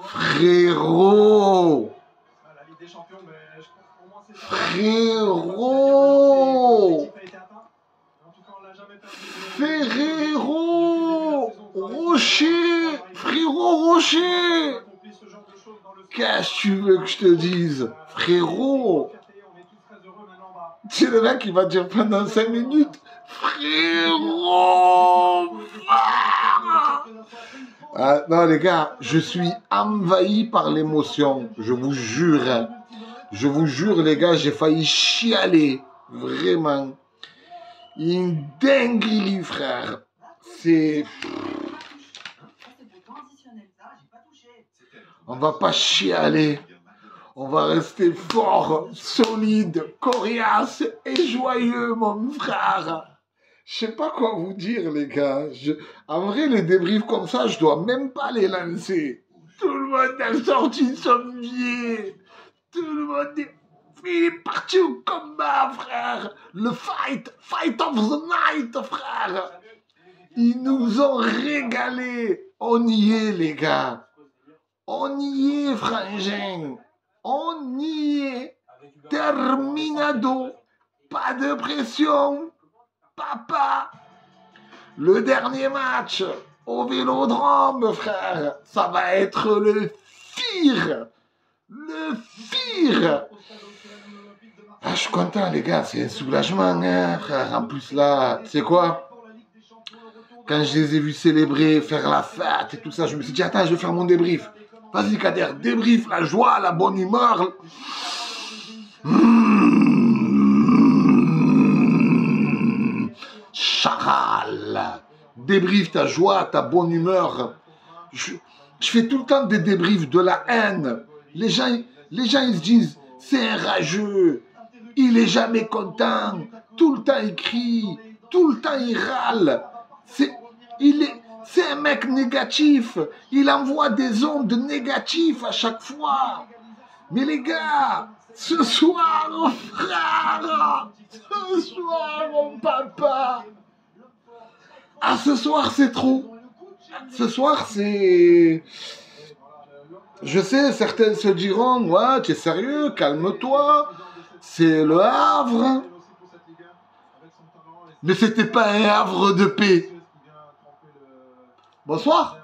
Frérot. Frérot. Ferrero Rocher. Frérot Rocher. Qu'est-ce que tu veux que je te dise? Frérot. C'est le mec qui va dire pendant 5 minutes. Frérot. Ah, non les gars, je suis envahi par l'émotion. Je vous jure. Je vous jure les gars, j'ai failli chialer. Vraiment. Une dinguerie, frère. C'est... On va pas chialer. On va rester fort, solide, coriace et joyeux, mon frère. Je sais pas quoi vous dire, les gars. En vrai, les débriefs comme ça, je dois même pas les lancer. Tout le monde a sorti son billet. Tout le monde est... Il est parti au combat, frère. Le fight of the night, frère. Ils nous ont régalé. On y est, les gars. On y est, frangin. On y est. Terminado. Pas de pression. Papa. Le dernier match au Vélodrome, frère. Ça va être le pire. Le pire. Ah, je suis content, les gars. C'est un soulagement, hein, frère. En plus, là, tu sais quoi? Quand je les ai vus célébrer, faire la fête et tout ça, je me suis dit, attends, je vais faire mon débrief. Vas-y, Kader, débrief, la joie, la bonne humeur. Charal. Débrief ta joie, ta bonne humeur. Je fais tout le temps des débriefs de la haine. Les gens, ils se disent, c'est un rageux. Il est jamais content. Tout le temps, il crie. Tout le temps, il râle. C'est un mec négatif. Il envoie des ondes négatives à chaque fois. Mais les gars, ce soir, mon frère, ce soir, mon papa. Ah, ce soir, c'est trop. Ce soir, c'est... Je sais, certains se diront, ouais, tu es sérieux, calme-toi. C'est le Havre. Mais c'était pas un havre de paix. Bonsoir.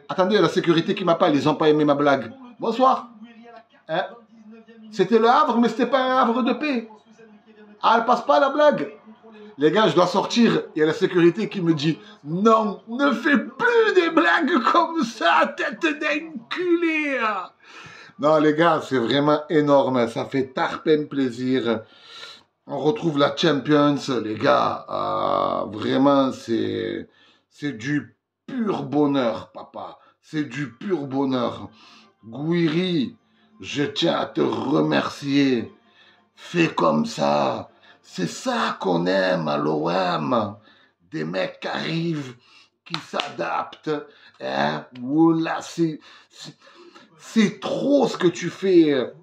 Attendez, la sécurité qui m'appelle, ils n'ont pas aimé ma blague. Bonsoir. Hein? C'était le Havre, mais c'était pas un havre de paix. Ah, elle passe pas la blague. Les gars, je dois sortir. Il y a la sécurité qui me dit, non, ne fais plus des blagues comme ça, tête d'enculé. Non, les gars, c'est vraiment énorme. Ça fait tarpin plaisir. On retrouve la Champions, les gars. Vraiment, c'est du pur bonheur, papa. C'est du pur bonheur. Gouiri, je tiens à te remercier. Fais comme ça. C'est ça qu'on aime à l'OM. Des mecs qui arrivent, qui s'adaptent. Hein? Oula, c'est trop ce que tu fais,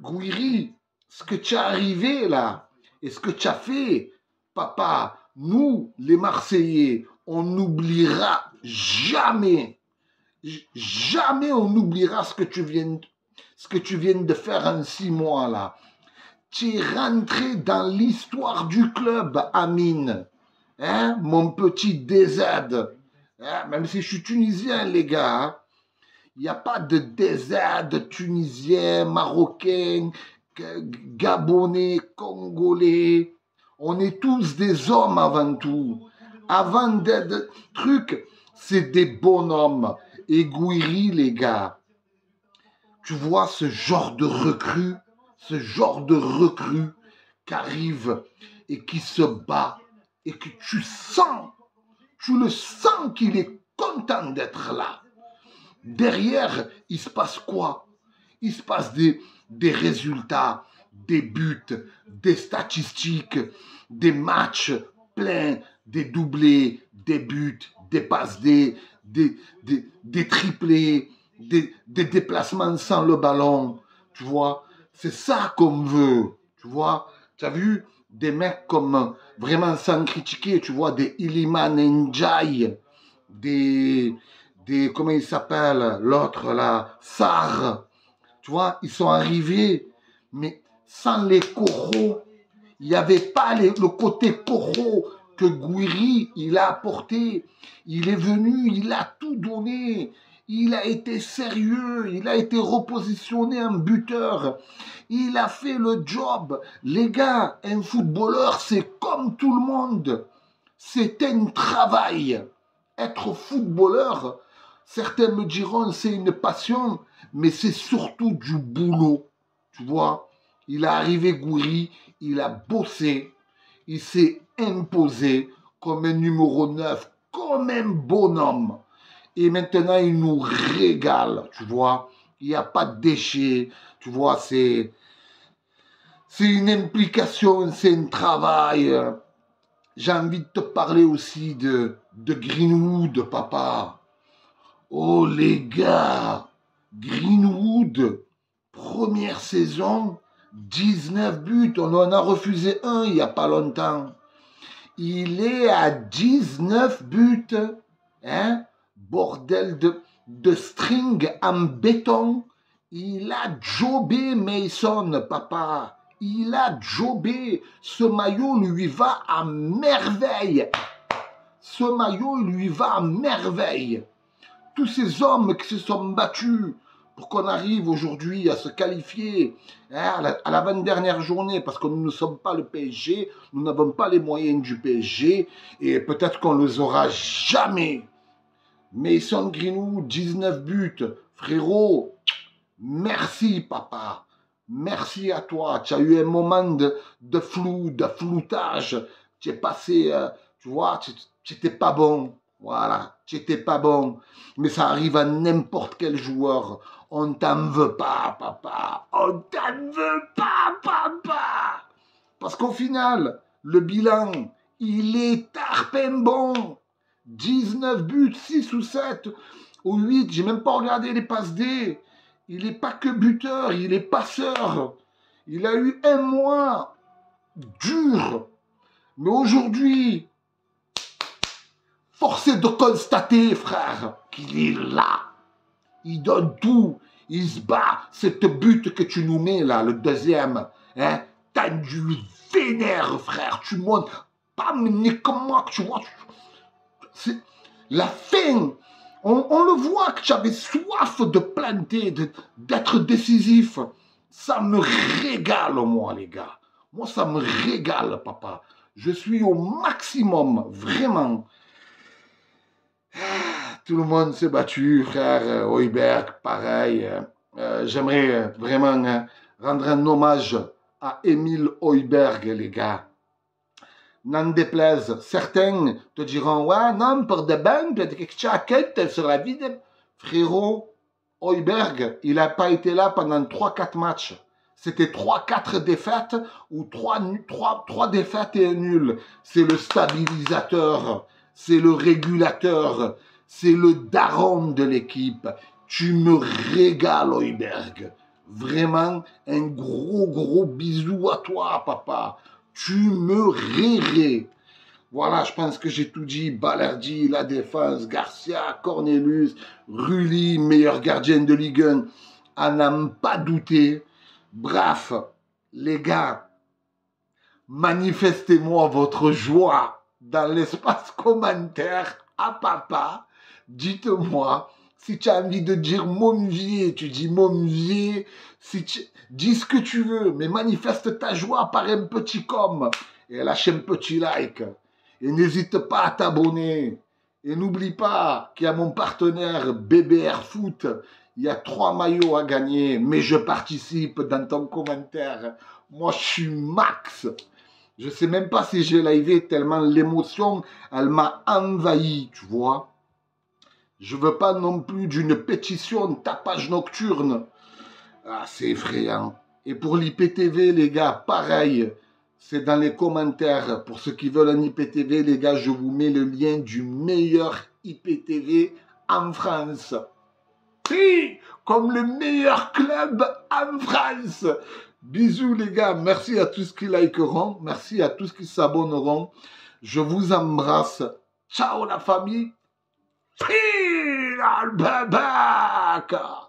Gouiri. Ce que tu es arrivé là. Et ce que tu as fait, papa. Nous, les Marseillais, on n'oubliera jamais. Jamais on n'oubliera ce que tu viens de faire en 6 mois là. Tu es rentré dans l'histoire du club, Amine. Hein, mon petit DZ. Hein, même si je suis tunisien, les gars. Hein. Il n'y a pas de DZ tunisien, marocain, gabonais, congolais. On est tous des hommes avant tout. Avant d'être trucs, c'est des bonhommes. Et Gouiri, les gars. Tu vois ce genre de recrue qui arrive et qui se bat et que tu le sens qu'il est content d'être là. Derrière, il se passe quoi? Il se passe des résultats, des buts, des statistiques, des matchs pleins, des doublés, des buts, des passes, des triplés, des déplacements sans le ballon, tu vois. C'est ça qu'on veut, tu vois. Tu as vu des mecs comme, vraiment sans critiquer, tu vois, des Iliman Ndiaye, comment il s'appelle, l'autre là, Sarr. Tu vois, ils sont arrivés, mais sans les coraux. Il n'y avait pas le côté coraux que Gouiri, il a apporté. Il est venu, il a tout donné. Il a été sérieux, il a été repositionné en buteur. Il a fait le job. Les gars, un footballeur, c'est comme tout le monde. C'est un travail. Être footballeur, certains me diront c'est une passion, mais c'est surtout du boulot. Tu vois, il est arrivé Gouiri, il a bossé, il s'est imposé comme un numéro 9, comme un bonhomme. Et maintenant, il nous régale, tu vois. Il n'y a pas de déchets, tu vois, c'est une implication, c'est un travail. J'ai envie de te parler aussi de Greenwood, papa. Oh les gars, Greenwood, première saison, 19 buts, on en a refusé un il n'y a pas longtemps. Il est à 19 buts, hein? Bordel de string en béton. Il a jobé Mason, papa. Il a jobé. Ce maillot lui va à merveille. Ce maillot lui va à merveille. Tous ces hommes qui se sont battus pour qu'on arrive aujourd'hui à se qualifier à l'avant-dernière journée, parce que nous ne sommes pas le PSG, nous n'avons pas les moyens du PSG, et peut-être qu'on ne les aura jamais. Mason Greenwood, 19 buts, frérot, merci papa, merci à toi, tu as eu un moment de flou, de floutage, tu es passé, tu vois, tu n'étais pas bon. Voilà, tu n'étais pas bon. Mais ça arrive à n'importe quel joueur. On t'en veut pas, papa. On t'en veut pas, papa. Parce qu'au final, le bilan, il est tarpin bon. 19 buts, 6 ou 7 ou 8. J'ai même pas regardé les passes D. Il n'est pas que buteur, il est passeur. Il a eu un mois dur. Mais aujourd'hui, force est de constater, frère, qu'il est là. Il donne tout. Il se bat. Cette but que tu nous mets là, le deuxième, hein, t'as du vénère, frère. Tu montes. Pas mener comme moi, tu vois. C'est la fin. On le voit que tu avais soif de planter, d'être décisif. Ça me régale, moi, les gars. Moi, ça me régale, papa. Je suis au maximum, vraiment. Tout le monde s'est battu, frère. Højbjerg, pareil. J'aimerais vraiment rendre un hommage à Emile Højbjerg, les gars. N'en déplaise, certains te diront, ouais, non, pour de bon, peut-être que tu as quête sur la vie de... Frérot, Højbjerg, il n'a pas été là pendant 3-4 matchs. C'était 3-4 défaites ou 3 défaites et un nul. C'est le stabilisateur, c'est le régulateur, c'est le daron de l'équipe. Tu me régales, Højbjerg. Vraiment, un gros bisou à toi, papa. Tu me rirais. Voilà, je pense que j'ai tout dit. Balerdi, la défense, Garcia, Cornelius, Rulli, meilleur gardien de Ligue 1, à n'en pas douter. Bref, les gars, manifestez-moi votre joie dans l'espace commentaire à papa. Dites-moi. Si tu as envie de dire mon vieux, tu dis mon vieux. Dis ce que tu veux, mais manifeste ta joie par un petit com. Et lâche un petit like. Et n'hésite pas à t'abonner. Et n'oublie pas qu'il y a mon partenaire BBR Foot. Il y a 3 maillots à gagner, mais je participe dans ton commentaire. Moi, je suis max. Je ne sais même pas si j'ai livé tellement l'émotion, elle m'a envahi, tu vois. Je veux pas non plus d'une pétition de tapage nocturne. Ah, c'est effrayant. Et pour l'IPTV, les gars, pareil. C'est dans les commentaires. Pour ceux qui veulent un IPTV, les gars, je vous mets le lien du meilleur IPTV en France. Oui, comme le meilleur club en France. Bisous, les gars. Merci à tous qui likeront. Merci à tous qui s'abonneront. Je vous embrasse. Ciao, la famille. Pile al babaka.